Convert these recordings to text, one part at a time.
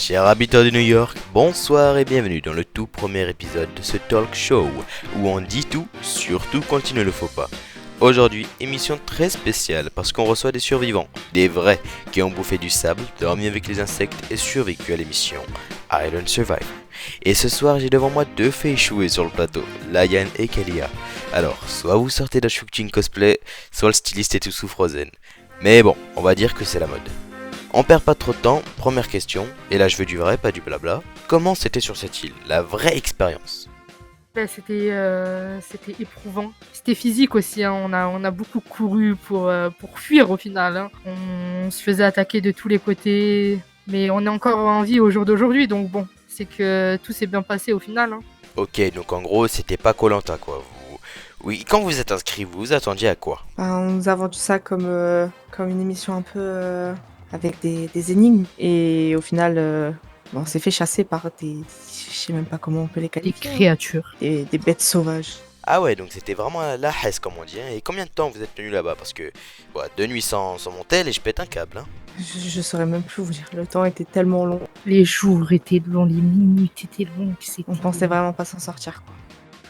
Chers habitants de New York, bonsoir et bienvenue dans le tout premier épisode de ce talk show où on dit tout, surtout quand il ne le faut pas. Aujourd'hui, émission très spéciale parce qu'on reçoit des survivants, des vrais, qui ont bouffé du sable, dormi avec les insectes et survécu à l'émission Island Survivor. Et ce soir, j'ai devant moi deux fées échouées sur le plateau, Layan et Kelia. Alors, soit vous sortez d'un Shukjin cosplay, soit le styliste est tout sous Frozen. Mais bon, on va dire que c'est la mode. On perd pas trop de temps, première question, et là je veux du vrai, pas du blabla. Comment c'était sur cette île, la vraie expérience? C'était éprouvant. C'était physique aussi, hein. On a beaucoup couru pour fuir au final, hein. On se faisait attaquer de tous les côtés, mais on est encore en vie au jour d'aujourd'hui, donc bon, c'est que tout s'est bien passé au final, hein. Ok, donc en gros c'était pas koh quoi. Oui, quand vous êtes inscrit, vous vous attendiez à quoi? On nous a vendu ça comme une émission un peu avec des énigmes. Et au final, on s'est fait chasser par je sais même pas comment on peut les Des qualifier. créatures. Des bêtes sauvages. Ah ouais, donc c'était vraiment la hesse comme on dit, hein. Et combien de temps vous êtes tenu là-bas? Parce que, ouais, 2 nuits sans mon tel et je pète un câble, hein. Je saurais même plus vous dire. Le temps était tellement long. Les jours étaient longs, les minutes étaient longues. On pensait vraiment pas s'en sortir, quoi.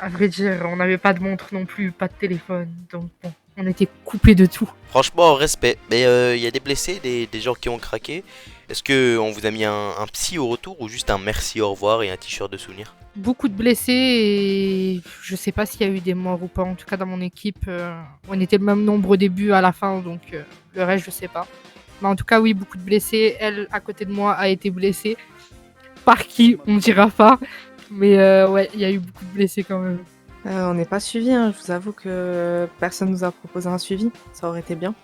À vrai dire, on n'avait pas de montre non plus, pas de téléphone, donc bon, on était coupés de tout. Franchement, respect. Mais y a des blessés, des gens qui ont craqué. Est-ce que on vous a mis un psy au retour ou juste un merci, au revoir et un t-shirt de souvenir? Beaucoup de blessés et je sais pas s'il y a eu des morts ou pas. En tout cas, dans mon équipe, on était le même nombre au début, à la fin, donc le reste, je sais pas. Mais en tout cas, oui, beaucoup de blessés. Elle, à côté de moi, a été blessée. Par qui, on ne dira pas. Mais ouais, il y a eu beaucoup de blessés quand même. On n'est pas suivi, hein. Je vous avoue que personne nous a proposé un suivi. Ça aurait été bien.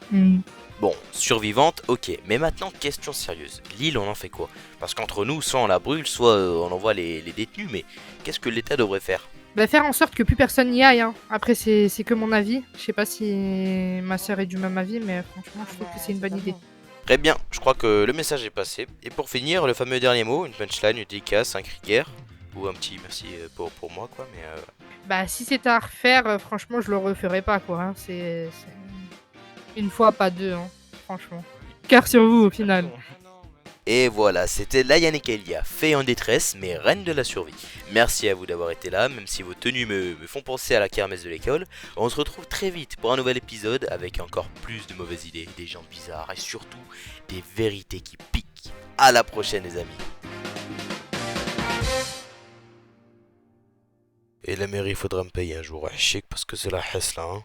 Bon, survivante, ok, mais maintenant question sérieuse. L'île, on en fait quoi? Parce qu'entre nous, soit on la brûle, soit on envoie les détenus, mais qu'est-ce que l'État devrait faire? Bah, faire en sorte que plus personne n'y aille, hein. Après, c'est que mon avis. Je sais pas si ma sœur est du même avis, mais franchement, je trouve que c'est une bonne idée. Très bien, je crois que le message est passé. Et pour finir, le fameux dernier mot, une punchline, une dédicace, un cri de guerre. Ou un petit merci pour moi, quoi, mais Bah, si c'était à refaire, franchement, je le referais pas, quoi, hein. C'est une fois, pas deux, hein. Franchement. Cœur sur vous, au final. Et voilà, c'était Layan et Kelia, fées en détresse, mais reines de la survie. Merci à vous d'avoir été là, même si vos tenues me font penser à la kermesse de l'école. On se retrouve très vite pour un nouvel épisode avec encore plus de mauvaises idées, des gens bizarres et surtout des vérités qui piquent. À la prochaine les amis. Et la mairie faudra me payer un jour, chic parce que c'est la hesse là, hein.